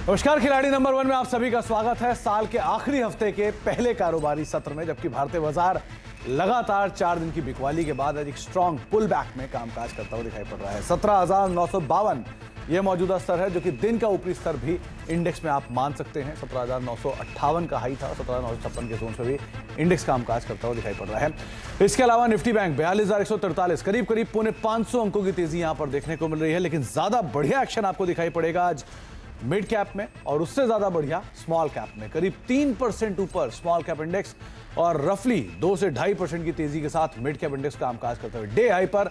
नमस्कार, खिलाड़ी नंबर 1 में आप सभी का स्वागत है। साल के आखिरी हफ्ते के पहले कारोबारी सत्र में जबकि भारतीय बाजार लगातार 4 दिन की बिकवाली के बाद एक स्ट्रॉन्ग पुल बैक में कामकाज करता हुआ दिखाई पड़ रहा है। 17,952 ये मौजूदा स्तर है, जो कि दिन का ऊपरी स्तर भी इंडेक्स में आप मान सकते हैं। 17,958 का हाई था, 17,956 के जोन से भी इंडेक्स कामकाज करता हुआ दिखाई पड़ रहा है। इसके अलावा निफ्टी बैंक 42,143, करीब करीब 450 अंकों की तेजी यहां पर देखने को मिल रही है। लेकिन ज्यादा बढ़िया एक्शन आपको दिखाई पड़ेगा आज मिड कैप में और उससे ज्यादा बढ़िया स्मॉल कैप में। करीब 3% ऊपर स्मॉल कैप इंडेक्स और रफली 2 से 2.5% की तेजी के साथ मिड कैप इंडेक्स कामकाज करते हुए डे हाई पर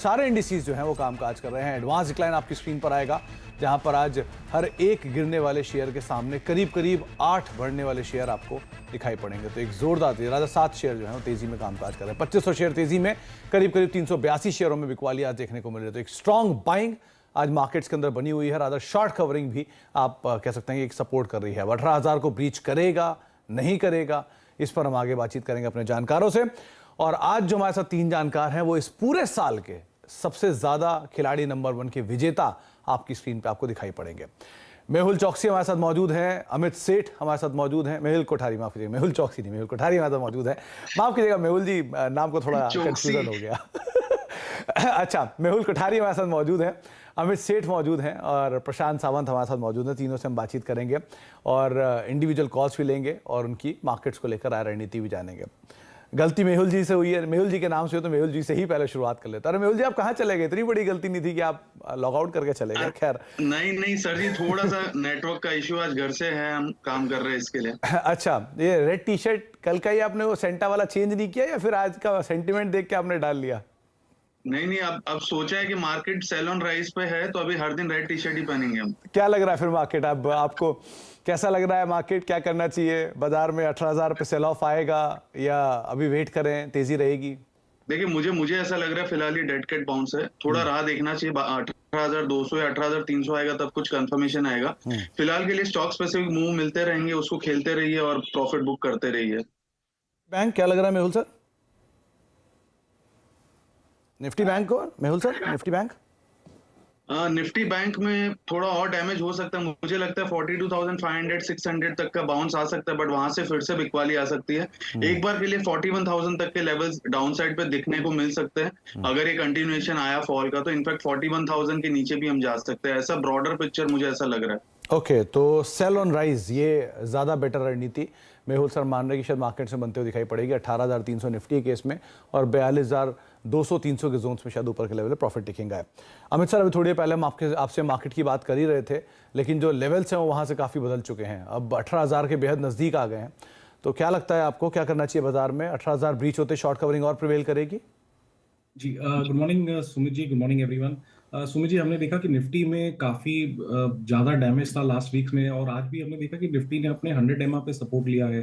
सारे इंडिसेस जो हैं वो कामकाज कर रहे हैं। एडवांस डिक्लाइन आपकी स्क्रीन पर आएगा, जहां पर आज हर एक गिरने वाले शेयर के सामने करीब करीब 8 बढ़ने वाले शेयर आपको दिखाई पड़ेंगे। तो एक जोरदार तेजी, राजा 7 शेयर जो है वो तेजी में कामकाज कर रहे हैं। 2500 शेयर तेजी में, करीब करीब 382 शेयरों में बिकवाली आज देखने को मिल रही है। तो एक स्ट्रॉन्ग बाइंग आज मार्केट्स के अंदर बनी हुई है। रादर शॉर्ट कवरिंग भी आप कह सकते हैं कि एक सपोर्ट कर रही है। 18,000 को ब्रीच करेगा नहीं करेगा, इस पर हम आगे बातचीत करेंगे अपने जानकारों से। और आज जो हमारे साथ 3 जानकार हैं वो इस पूरे साल के सबसे ज्यादा खिलाड़ी नंबर 1 के विजेता आपकी स्क्रीन पे आपको दिखाई पड़ेंगे। मेहुल चौकसी हमारे साथ मौजूद हैं, अमित सेठ हमारे साथ मौजूद हैं, मेहुल कोठारी, माफ कीजिएगा, मेहुल चौकसी नहीं, मेहुल कोठारी हमारे साथ मौजूद है। माफ कीजिएगा मेहुल जी, नाम को थोड़ा कंफ्यूजन हो गया। अच्छा, मेहुल कोठारी हमारे साथ मौजूद है, अमित सेठ मौजूद हैं और प्रशांत सावंत हमारे साथ मौजूद हैं। तीनों से हम बातचीत करेंगे और इंडिविजुअल कॉल्स भी लेंगे और उनकी मार्केट्स को लेकर रणनीति भी जानेंगे। गलती मेहुल जी से हुई है, मेहुल जी के नाम से हो तो मेहुल जी से ही पहले शुरुआत कर लेता। अरे मेहुल जी, आप कहाँ चले गए? इतनी बड़ी गलती नहीं थी कि आप लॉग आउट करके चले गए। खैर नहीं सर जी, थोड़ा सा नेटवर्क का इश्यू, आज घर से है, हम काम कर रहे हैं इसके लिए। अच्छा, ये रेड टी शर्ट कल का ही आपने वो सेंटा वाला चेंज नहीं किया या फिर आज का सेंटिमेंट देख के आपने डाल लिया? नहीं, अब सोचा है कि मार्केट सेल ऑन राइज पे है तो अभी हर दिन रेड टी शर्ट ही पहनेंगे हम। क्या लग रहा है फिर मार्केट, अब आपको कैसा लग रहा है मार्केट? क्या करना चाहिए बाजार में? 18,000 पे सेल ऑफ आएगा या अभी वेट करें, तेजी रहेगी? देखिए, मुझे ऐसा लग रहा है फिलहाल ये डेड कैट बाउंस है, थोड़ा राह देखना चाहिए। 18,200 या 18,300 आएगा तब कुछ कंफर्मेशन आएगा। फिलहाल के लिए स्टॉक स्पेसिफिक मूव मिलते रहेंगे, उसको खेलते रहिए और प्रॉफिट बुक करते रहिए। बैंक क्या लग रहा है मेहुल सर? निफ्टी बैंक को Mehul sir, Nifty bank? Nifty bank में थोड़ा और डैमेज हो सकता है। मुझे लगता है 42,500 600 तक का बाउंस आ सकता है, बट वहां से फिर से बिकवाली आ सकती है। एक बार के लिए 41,000 तक के लेवल्स डाउन साइड पे दिखने को मिल सकते हैं। अगर ये कंटिन्यूएशन आया फॉल का तो इनफैक्ट 41,000 के नीचे भी हम जा सकते हैं। ऐसा ब्रॉडर पिक्चर मुझे ऐसा लग रहा है। ओके, तो सेल ऑन राइज ये ज्यादा बेटर रणनीति मेहुल सर मान रहे कि शायद मार्केट से बनते हुए दिखाई पड़ेगी। 18,300 निफ्टी केस में और 42,200-300 के जोन्स में शायद ऊपर के लेवल है, प्रॉफिट टेकिंग है। अमित सर, अभी थोड़ी देर पहले हम आपसे मार्केट की बात कर ही रहे थे, लेकिन जो लेवल्स हैं वो वहाँ से काफ़ी बदल चुके हैं, अब 18,000 के बेहद नज़दीक आ गए हैं। तो क्या लगता है आपको, क्या करना चाहिए बाजार में? 18,000 ब्रीच होते शॉर्ट कवरिंग और प्रिवेल करेगी? जी, good morning Sumit ji, good morning everyone. Sumit ji, हमने देखा कि निफ्टी में काफी ज्यादा डैमेज था लास्ट वीक में और आज भी हमने देखा कि निफ्टी ने अपने 100 एमए पे सपोर्ट लिया है।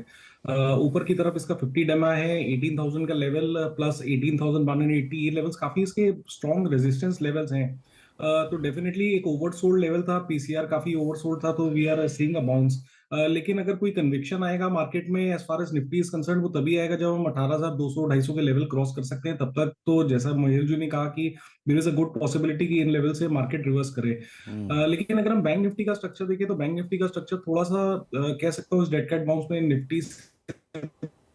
ऊपर की तरफ इसका 50 एमए है, 18,000 का लेवल प्लस 18,180, ये लेवल्स काफी इसके स्ट्रॉन्ग रेजिस्टेंस लेवल्स हैं। तो डेफिनेटली एक ओवरसोल्ड लेवल था, पीसीआर काफी ओवरसोल्ड था, तो we are seeing a bounce. लेकिन अगर कोई कन्विक्शन आएगा मार्केट में as far as Nifty is concern, वो तभी आएगा जब हम 18,200 250 के लेवल क्रॉस कर सकते हैं। तब तक तो जैसा महेश जी ने कहा कि there is a good possibility कि इन लेवल से मार्केट रिवर्स करे। लेकिन अगर हम बैंक निफ्टी का स्ट्रक्चर देखें तो बैंक निफ्टी का स्ट्रक्चर थोड़ा सा कह सकता हूँ इस डेड कैट बाउंस में निफ्टी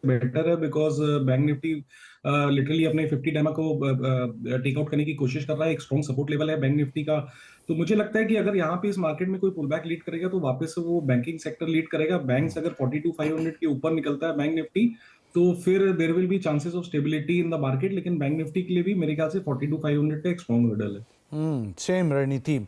बेटर है, बिकॉज बैंक निफ्टी लिटरली अपने 50 डेमा को टेक आउट करने की कोशिश कर रहा है। एक स्ट्रॉन्ग सपोर्ट लेवल है बैंक निफ्टी का। तो मुझे लगता है कि अगर यहाँ पे इस मार्केट में कोई पुल बैक लीड करेगा तो वापस से वो बैंकिंग सेक्टर लीड करेगा। बैंक्स अगर 42,500 के ऊपर निकलता है बैंक निफ्टी तो फिर there will be chances of stability in the market. लेकिन बैंक निफ्टी के लिए भी मेरे ख्याल से 42,500 का एक स्ट्रॉन्ग हर्डल है। सेम रणनीति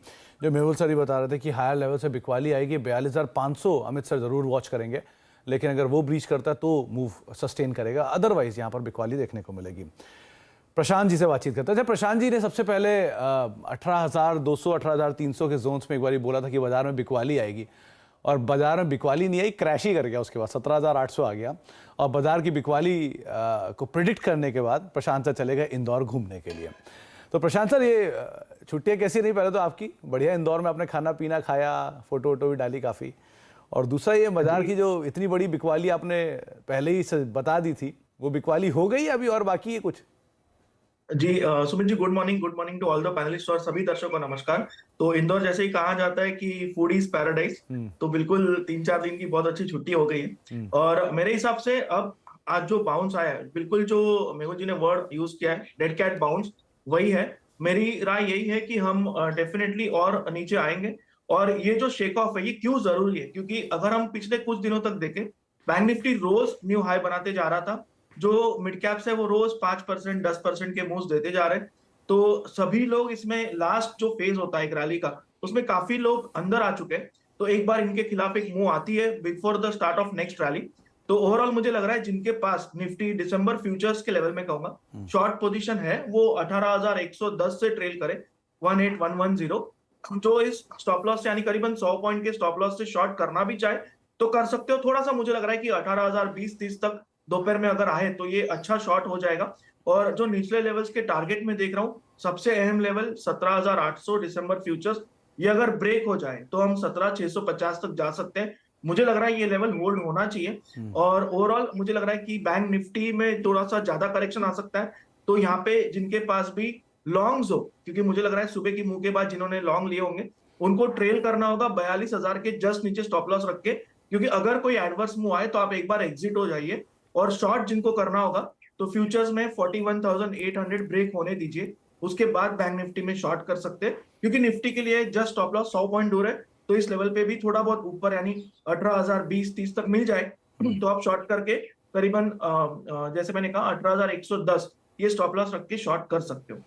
जो मेहुल सर ही बता रहे थे कि हायर लेवल से बिकवाली आएगी। 42,500 अमित सर जरूर वॉच करेंगे, लेकिन अगर वो ब्रीच करता है तो मूव सस्टेन करेगा, अदरवाइज यहाँ पर बिकवाली देखने को मिलेगी। प्रशांत जी से बातचीत करते हैं। प्रशांत जी ने सबसे पहले 18,200 18,300 के जोन्स में एक बार बोला था कि बाजार में बिकवाली आएगी और बाजार में बिकवाली नहीं आई, क्रैश ही कर गया। उसके बाद 17,800 आ गया और बाजार की बिकवाली को प्रिडिक्ट करने के बाद प्रशांत सर चले गए इंदौर घूमने के लिए। तो प्रशांत सर, ये छुट्टियाँ कैसी रही? पहले तो आपकी बढ़िया, इंदौर में आपने खाना पीना खाया, फोटो वोटो भी डाली काफ़ी, और दूसरा ये बाजार की जो इतनी बड़ी बिकवाली आपने पहले ही बता दी थी, वो बिकवाली हो गई अभी और बाकी है कुछ? जी Sumit ji, good morning to all the panelist और सभी दर्शकों को नमस्कार। तो इंदौर जैसे ही कहा जाता है कि फूड इज पैराडाइज, तो बिल्कुल 3-4 दिन की बहुत अच्छी छुट्टी हो गई है। और मेरे हिसाब से अब आज जो बाउंस आया है, बिल्कुल जो मेहुल जी ने वर्ड यूज किया है, डेड कैट बाउंस, वही है। मेरी राय यही है कि हम डेफिनेटली और नीचे आएंगे। और ये जो शेक ऑफ है, ये क्यों जरूरी है? क्योंकि अगर हम पिछले कुछ दिनों तक देखें, बैंक निफ्टी रोज न्यू हाई बनाते जा रहा था। जो मिड कैप्स है वो रोज 5%, 10% के मूव्स देते जा रहे हैं। तो सभी लोग इसमें लास्ट जो फेज होता है एक रैली का, उसमें काफी लोग अंदर आ चुके हैं। तो एक बार इनके खिलाफ एक मूव आती है before the start of next rally, तो ओवरऑल मुझे लग रहा है जिनके पास निफ्टी दिसंबर फ्यूचर्स के लेवल में कहूंगा शॉर्ट पोजीशन है, वो 18,110 से ट्रेल करे 18110। जो इस स्टॉप लॉस यानी करीबन 100 पॉइंट के स्टॉप लॉस से शॉर्ट करना भी चाहे तो कर सकते हो। थोड़ा सा मुझे लग रहा है कि 18,020-30 तक दोपहर में अगर आए तो ये अच्छा शॉर्ट हो जाएगा। और जो निचले लेवल्स के टारगेट में देख रहा हूँ, सबसे अहम लेवल 17,800 दिसंबर फ्यूचर्स, ये अगर ब्रेक हो जाए तो हम 17,650 तक जा सकते हैं। मुझे लग रहा है ये लेवल होल्ड होना चाहिए। और ओवरऑल मुझे लग रहा है कि बैंक निफ्टी में थोड़ा सा ज्यादा करेक्शन आ सकता है। तो यहाँ पे जिनके पास भी लॉन्ग्स हो, क्योंकि मुझे लग रहा है सुबह की मुंह के बाद जिन्होंने लॉन्ग लिए होंगे उनको ट्रेल करना होगा 42,000 के जस्ट नीचे स्टॉप लॉस रख के, क्योंकि अगर कोई एडवर्स मूव आए तो आप एक बार एग्जिट हो जाइए। और शॉर्ट जिनको करना होगा तो फ्यूचर्स में 41,800 ब्रेक होने दीजिए, उसके बाद बैंक निफ्टी में शॉर्ट कर सकते हैं। क्योंकि निफ्टी के लिए जस्ट स्टॉप लॉस 100 पॉइंट दूर है, तो इस लेवल पे भी थोड़ा बहुत ऊपर यानी 18,020-30 तक मिल जाए तो आप शॉर्ट करके करीबन जैसे मैंने कहा 18,110 ये स्टॉप लॉस रख के शॉर्ट कर सकते हो।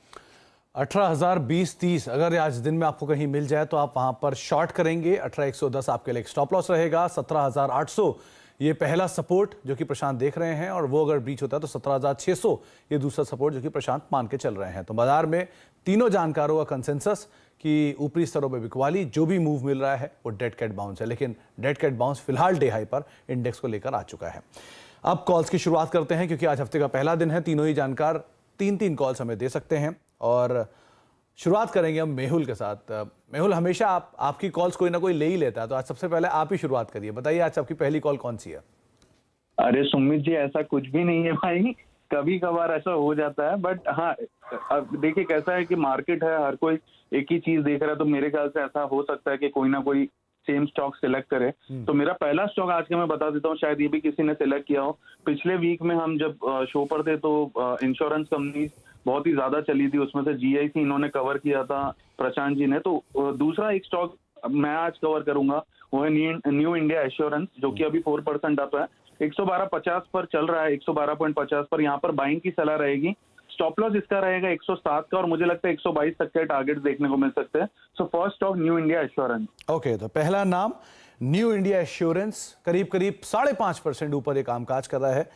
18,020-30 अगर आज दिन में आपको कहीं मिल जाए तो आप वहां पर शॉर्ट करेंगे। 18,110 आपके लिए एक स्टॉप लॉस रहेगा। 17,800 ये पहला सपोर्ट जो कि प्रशांत देख रहे हैं, और वो अगर ब्रीच होता है तो 17,600 ये दूसरा सपोर्ट जो कि प्रशांत मान के चल रहे हैं। तो बाजार में तीनों जानकारों का कंसेंसस कि ऊपरी स्तरों पर बिकवाली, जो भी मूव मिल रहा है वो डेड कैट बाउंस है। लेकिन डेड कैट बाउंस फिलहाल डे हाई पर इंडेक्स को लेकर आ चुका है। अब कॉल्स की शुरुआत करते हैं, क्योंकि आज हफ्ते का पहला दिन है। तीनों ही जानकार 3-3 कॉल्स हमें दे सकते हैं। और शुरुआत करेंगे हम मेहुल के साथ। मेहुल, हमेशा आपकी कॉल्स कोई ना कोई ले ही लेता है, तो आज सबसे पहले आप ही शुरुआत करिए। बताइए आज आपकी पहली कॉल कौन सी है? अरे सुमित जी, ऐसा कुछ भी नहीं है भाई, कभी कभार ऐसा हो जाता है। बट हाँ, अब देखिए कैसा है कि मार्केट है, हर कोई एक ही चीज देख रहा है, तो मेरे ख्याल से ऐसा हो सकता है कि कोई ना कोई सेम स्टॉक सिलेक्ट करे। तो मेरा पहला स्टॉक आज के मैं बता देता हूँ, शायद ये भी किसी ने सिलेक्ट किया हो। पिछले वीक में हम जब शो पर थे तो इंश्योरेंस कंपनी बहुत ही ज्यादा चली थी, उसमें से GIC इन्होंने कवर किया था प्रशांत जी ने। तो दूसरा एक स्टॉक मैं आज कवर करूंगा वो है न्यू इंडिया एश्योरेंस, जो कि अभी 4% अप है, 112.50 पर चल रहा है, 112.50 पर। यहाँ पर बाइंग की सलाह रहेगी। स्टॉप लॉस इसका रहेगा 107 का, और मुझे लगता है 122 तक के टारगेट देखने को मिल सकते हैं। So first stock new India assurance. Okay, तो पहला नाम न्यू इंडिया एश्योरेंस, करीब 5.5% ऊपर ये कामकाज कर रहा है।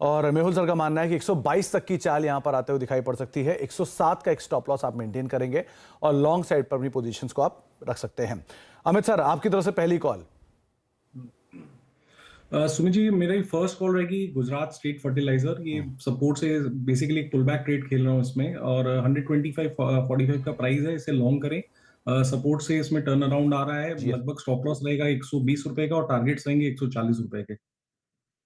और मेहुल सर का मानना है कि 122 तक की चाल यहां पर आते हुए दिखाई पड़ सकती है। 107 का एक स्टॉप लॉस आप मेंटेन करेंगे और लॉन्ग साइड पर अपनी पोजीशंस को आप रख सकते हैं। अमित सर, आपकी तरफ से पहली कॉल। सुमित जी, मेरी फर्स्ट कॉल रहेगी गुजरात स्टेट फर्टिलाइजर। ये सपोर्ट से बेसिकली एक पुल बैक ट्रेड खेल रहा हूँ इसमें, और 125.45 का प्राइस है, इसे लॉन्ग करें। सपोर्ट से इसमें टर्न अराउंड आ रहा है, लगभग स्टॉप लॉस रहेगा 120 रुपए का और टारगेट्स रहेंगे 140 रुपए के।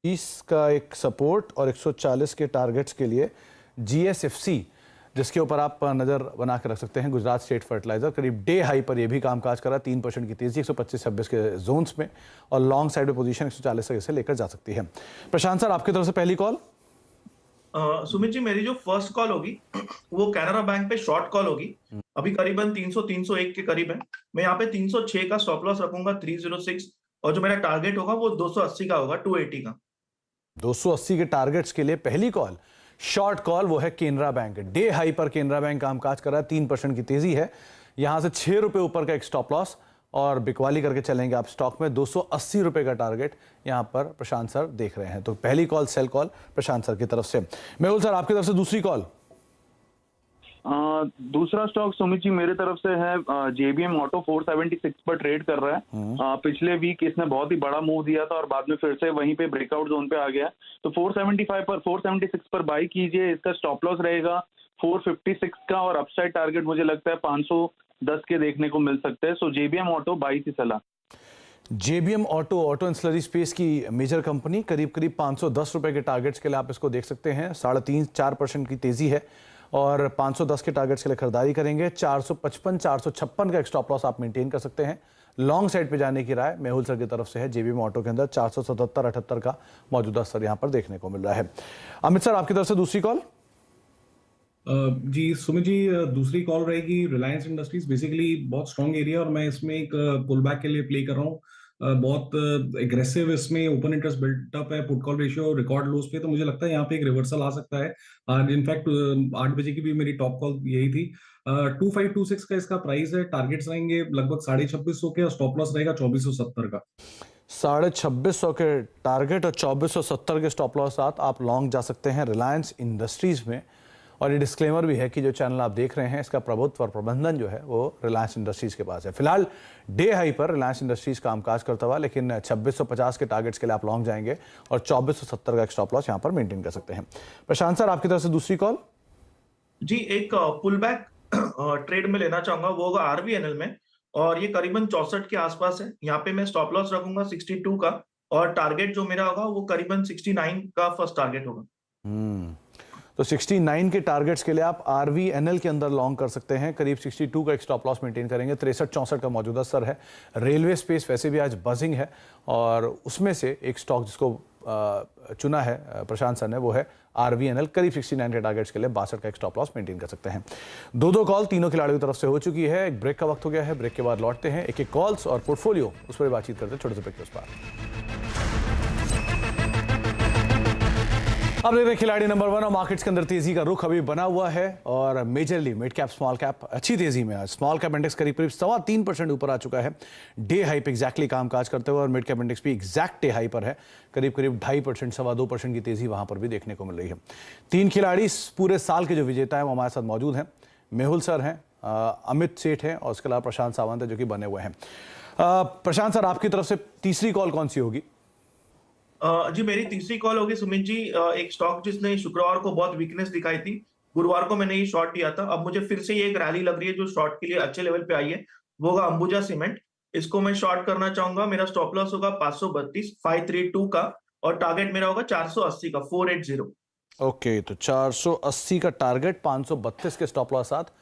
20 का एक सपोर्ट और 140 के टारगेट्स के लिए GSFC, जिसके ऊपर आप नजर बना के रख सकते हैं। गुजरात स्टेट फर्टिलाइजर करीब डे हाई पर यह भी कामकाज कर रहा है, 3% की तेजी 125-26 के जोन्स में, और लॉन्ग साइड में पोजीशन 140 तक इसे लेकर जा सकती है। प्रशांत सर, आपकी तरफ से पहली कॉल। सुमित जी, मेरी जो फर्स्ट कॉल होगी वो कैनरा बैंक पे शॉर्ट कॉल होगी। अभी करीबन 300-301 के करीब है। मैं यहाँ पे 306 का स्टॉप लॉस रखूंगा 306, और जो मेरा टारगेट होगा वो 280 का होगा, 280 का। 280 के टारगेट्स के लिए पहली कॉल शॉर्ट कॉल वो है केनरा बैंक। डे हाई पर केनरा बैंक कामकाज कर रहा है, 3% की तेजी है। यहां से 6 रुपए ऊपर का एक स्टॉप लॉस, और बिकवाली करके चलेंगे आप स्टॉक में। 280 रुपए का टारगेट यहां पर प्रशांत सर देख रहे हैं। तो पहली कॉल सेल कॉल प्रशांत सर की तरफ से। मेहुल सर, आपकी तरफ से दूसरी कॉल। दूसरा स्टॉक सुमित जी मेरे तरफ से है JBM ऑटो, 476 पर ट्रेड कर रहा है। पिछले वीक इसने बहुत ही बड़ा मूव दिया था और बाद में फिर से वहीं पे ब्रेकआउट जोन पे आ गया। तो 476 पर बाई कीजिए। इसका स्टॉप लॉस रहेगा 456 का, और अपसाइड टारगेट मुझे लगता है 510 के देखने को मिल सकते हैं। सो JBM ऑटो बाई की सलाह। JBM ऑटो इंसलरी स्पेस की मेजर कंपनी, करीब 510 रुपए के टारगेट्स के लिए आप इसको देख सकते हैं। 3.5-4% की तेजी है। और 510 के टारगेट्स के लिए खरीदारी करेंगे। 455 456 का एक स्टॉप लॉस आप मेंटेन कर सकते हैं। लॉन्ग साइड पे जाने की राय मेहुल सर की तरफ से है। जेबीएम ऑटो के अंदर 477 78 का मौजूदा स्तर यहां पर देखने को मिल रहा है। अमित सर, आपकी तरफ से दूसरी कॉल। जी सुमित जी, दूसरी कॉल रहेगी रिलायंस इंडस्ट्रीज। बेसिकली बहुत स्ट्रॉन्ग एरिया और मैं इसमें एक पुल बैक के लिए प्ले कर रहा हूँ। बहुत एग्रेसिव इसमें ओपन इंटरेस्ट बिल्टअप है, put call ratio record loss पे, तो मुझे लगता है यहाँ पे एक रिवर्सल आ सकता है। आज इनफैक्ट 8 बजे की भी मेरी टॉप कॉल यही थी। 2526 का इसका प्राइस है। टारगेट्स रहेंगे लगभग 2650 के और स्टॉप लॉस रहेगा 2470 का। 2650 के टारगेट और 2470 के स्टॉप लॉस साथ आप लॉन्ग जा सकते हैं रिलायंस इंडस्ट्रीज में। और ये डिस्क्लेमर भी है कि जो चैनल आप देख रहे हैं इसका प्रभुत्व और प्रबंधन जो है वो रिलायंस इंडस्ट्रीज के पास है। फिलहाल डे हाई पर रिलायंस इंडस्ट्रीज कामकाज करता हुआ, लेकिन 2650 के टारगेट्स के लिए आप लॉन्ग जाएंगे और 2470 का एक स्टॉप लॉस यहां पर मेंटेन कर सकते हैं। प्रशांत सर, आपकी तरफ से दूसरी कॉल। जी, एक पुल बैक ट्रेड में लेना चाहूंगा, वो होगा आरवीएनएल में, और ये करीबन 64 के आसपास है। यहाँ पे मैं स्टॉप लॉस रखूंगा 62 का, और टारगेट जो मेरा होगा वो करीबन 69 का फर्स्ट टारगेट होगा। तो 69 के टारगेट्स के लिए आप आरवीएनएल के अंदर लॉन्ग कर सकते हैं। करीब 62 का एक स्टॉप लॉस मेंटेन करेंगे। 63-64 का मौजूदा स्तर है। रेलवे स्पेस वैसे भी आज बजिंग है और उसमें से एक स्टॉक जिसको चुना है प्रशांत सर ने, वो है आरवीएनएल। करीब 69 के टारगेट्स के लिए 62 का एक स्टॉप लॉस मेंटेन कर सकते हैं। दो कॉल तीनों खिलाड़ियों की तरफ से हो चुकी है। एक ब्रेक का वक्त हो गया है। ब्रेक के बाद लौटते हैं। एक कॉल्स और पोर्टफोलियो उस पर बातचीत करते हैं छोटे से ब्रेक के उस पर। अब देख रहे हैं खिलाड़ी नंबर 1 और मार्केट्स के अंदर तेजी का रुख अभी बना हुआ है और majorly mid cap small cap अच्छी तेजी में आज। स्मॉल कैप इंडेक्स करीब 3.25% ऊपर आ चुका है। डे हाई पे एग्जैक्टली कामकाज करते हुए, और मिड कैप इंडेक्स भी एग्जैक्ट डे हाई पर है। करीब 2.5% 2.25% की तेजी वहां पर भी देखने को मिल रही है। 3 खिलाड़ी पूरे साल के जो विजेता है वो हमारे साथ मौजूद हैं। मेहुल सर हैं, अमित सेठ हैं और उसके अलावा प्रशांत सावंत है जो कि बने हुए हैं। प्रशांत सर, आपकी तरफ से तीसरी कॉल कौन सी होगी? जी, मेरी तीसरी कॉल होगी सुमित जी। एक स्टॉक जिसने शुक्रवार को बहुत वीकनेस दिखाई थी, गुरुवार को मैंने ये शॉर्ट दिया था। अब मुझे फिर से ये एक रैली लग रही है जो शॉर्ट के लिए अच्छे लेवल पे आई है, वो होगा अंबुजा सीमेंट। इसको मैं शॉर्ट करना चाहूंगा। मेरा स्टॉप लॉस होगा 532 का, और टारगेट मेरा होगा 480 का, 480। ओके, तो 480 का टारगेट, 532 के स्टॉप लॉस साथ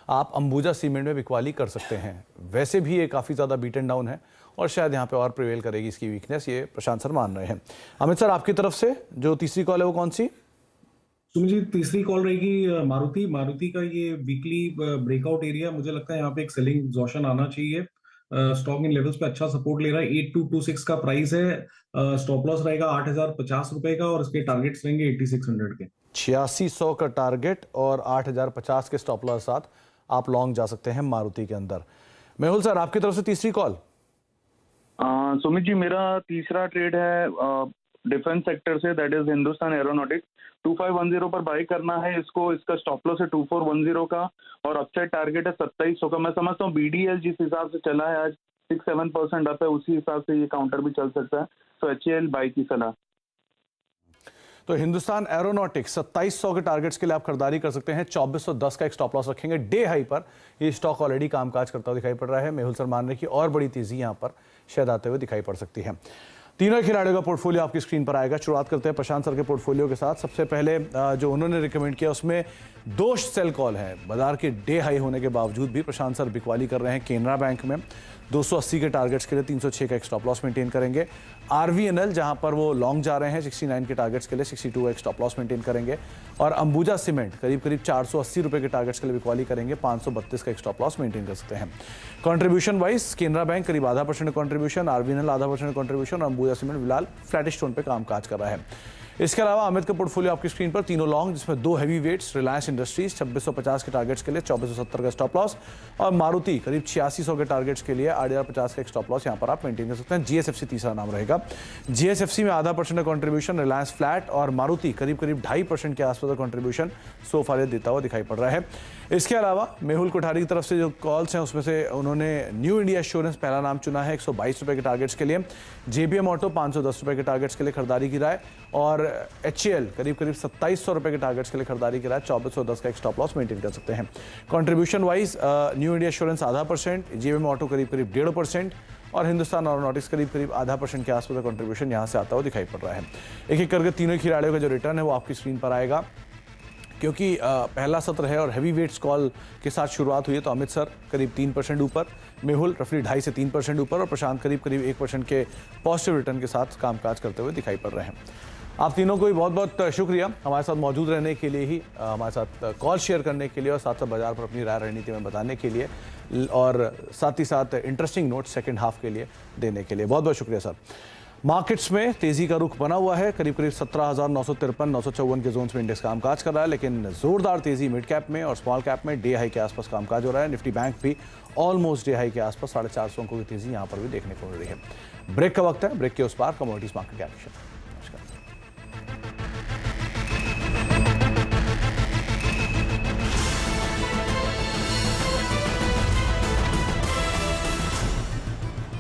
आप अंबुजा सीमेंट में बिकवाली कर सकते हैं। वैसे भी ये काफ़ी ज़्यादा बीट एंड डाउन है और शायद यहाँ पे और प्रिवेल करेगी इसकी वीकनेस, ये प्रशांत सर मान रहे हैं। अमित सर, आपकी तरफ से जो तीसरी कॉल है वो कौन सी? सुमित जी, तीसरी कॉल रहेगी मारुति का ये वीकली ब्रेकआउट एरिया। मुझे लगता है यहाँ पे एक सेलिंग एग्जॉशन आना चाहिए। स्टॉक इन लेवल्स पे अच्छा सपोर्ट ले रहा है। 8226 का प्राइस है। स्टॉप लॉस रहेगा 8050 रुपए का और इसके टारगेट्स रहेंगे 8600 के। 8600 का टारगेट और 8050 के स्टॉप लॉस साथ आप लॉन्ग जा सकते हैं मारुति के अंदर। मेहुल सर, आपकी तरफ से तीसरी कॉल। सुमित जी, मेरा तीसरा ट्रेड है डिफेंस सेक्टर से, दैट इज हिंदुस्तान एरोनॉटिक्स। 2510 पर बाई करना है इसको। इसका स्टॉप लॉस है 2410 का और अपसाइड टारगेट है 2700 का। मैं समझता हूँ बीडीएल जिस हिसाब से चला है आज 6-7% अप है, उसी हिसाब से ये काउंटर भी चल सकता है। तो एचएएल बाई की सलाह। तो हिंदुस्तान एरोनॉटिक्स 2700 के टारगेट्स के लिए आप खरीदारी कर सकते हैं। 2410 का एक स्टॉप लॉस रखेंगे। डे हाई पर ये स्टॉक ऑलरेडी कामकाज करता हुआ दिखाई पड़ रहा है। मेहुल सर मान रहे कि और बड़ी तेजी यहां पर शायद आते हुए दिखाई पड़ सकती है। तीनों खिलाड़ियों का पोर्टफोलियो आपकी स्क्रीन पर आएगा। शुरुआत करते हैं प्रशांत सर के पोर्टफोलियो के साथ। सबसे पहले जो उन्होंने रिकमेंड किया उसमें 2 सेल कॉल है। बाजार के डे हाई होने के बावजूद भी प्रशांत सर बिकवाली कर रहे हैं। केनरा बैंक में 280 के टारगेट्स के लिए 306 का एक स्टॉप लॉस मेंटेन करेंगे। आरवीएनएल जहां पर वो लॉन्ग जा रहे हैं 69 के टारगेट्स के लिए 62 का एक स्टॉप लॉस मेंटेन करेंगे। और अंबुजा सीमेंट करीब 480 रुपए के टारगेट्स के लिए बिकवाली करेंगे। 532 का एक स्टॉप लॉस मेंटेन कर सकते हैं। कंट्रीब्यूशन वाइज केनरा बैंक करीब 0.5% कंट्रीब्यूशन, आरवीएनएल 0.5% कंट्रीब्यूशन और अंबुजा सीमेंट फिलहाल फ्लैटिश टोन पे कामकाज कर रहा है। इसके अलावा अमित का पोर्टफोलियो आपकी स्क्रीन पर, तीनों लॉन्ग जिसमें 2 हैवी वेट्स। रिलायंस इंडस्ट्रीज 2650 के टारगेट्स के लिए 2470 का स्टॉप लॉस और मारुति करीब 8600 के टारगेट्स के लिए 8050 का एक स्टॉप लॉस यहां पर आप मेंटेन कर सकते हैं। जीएसएफसी तीसरा नाम रहेगा। जीएसएफसी में 0.5% कंट्रीब्यूशन, रिलायंस फ्लैट और मारुति करीब 2.5% के आसपास का कंट्रीब्यूशन सो फार देता हुआ दिखाई पड़ रहा है। इसके अलावा मेहुल कोठारी की तरफ से जो कॉल्स हैं उसमें से उन्होंने न्यू इंडिया एश्योरेंस पहला नाम चुना है 122 रुपए के टारगेट्स के लिए। जेबीएम ऑटो 510 रुपए के टारगेट्स के लिए खरीदारी की राय और एचएएल करीब 2700 रुपए के टारगेट्स के लिए खरीदारी की राय। 2410 का एक स्टॉप लॉस मेंटेन कर सकते हैं। Contribution wise New India Assurance 0.5%, JBM auto करीब 1.5% और हिंदुस्तान एरोनॉटिक्स करीब 0.5% के आसपास का कंट्रीब्यूशन यहां से आता हुआ दिखाई पड़ रहा है। एक एक करके तीनों खिलाड़ियों का जो रिटर्न है वो आपकी स्क्रीन पर आएगा। क्योंकि पहला सत्र है और हैवी वेट्स कॉल के साथ शुरुआत हुई है। तो अमित सर करीब 3% ऊपर, मेहुल रफली 2.5 से 3% ऊपर और प्रशांत करीब 1% के पॉजिटिव रिटर्न के साथ कामकाज करते हुए दिखाई पड़ रहे हैं। आप तीनों को भी बहुत बहुत शुक्रिया हमारे साथ मौजूद रहने के लिए, ही हमारे साथ कॉल शेयर करने के लिए और साथ साथ बाजार पर अपनी राय रणनीति में बताने के लिए और साथ ही साथ इंटरेस्टिंग नोट सेकंड हाफ के लिए देने के लिए बहुत बहुत शुक्रिया सर। मार्केट्स में तेजी का रुख बना हुआ है, करीब 17,953 954 के जोन्स में इंडेक्स कामकाज कर रहा है, लेकिन जोरदार तेजी मिड कैप में और स्मॉल कैप में डे हाई के आसपास कामकाज हो रहा है। निफ्टी बैंक भी ऑलमोस्ट डे हाई के आसपास 450 अंकों की तेजी यहाँ पर भी देखने को मिल रही है। ब्रेक का वक्त है, ब्रेक के उस पार कमोडिटीज मार्केट के एक्शन।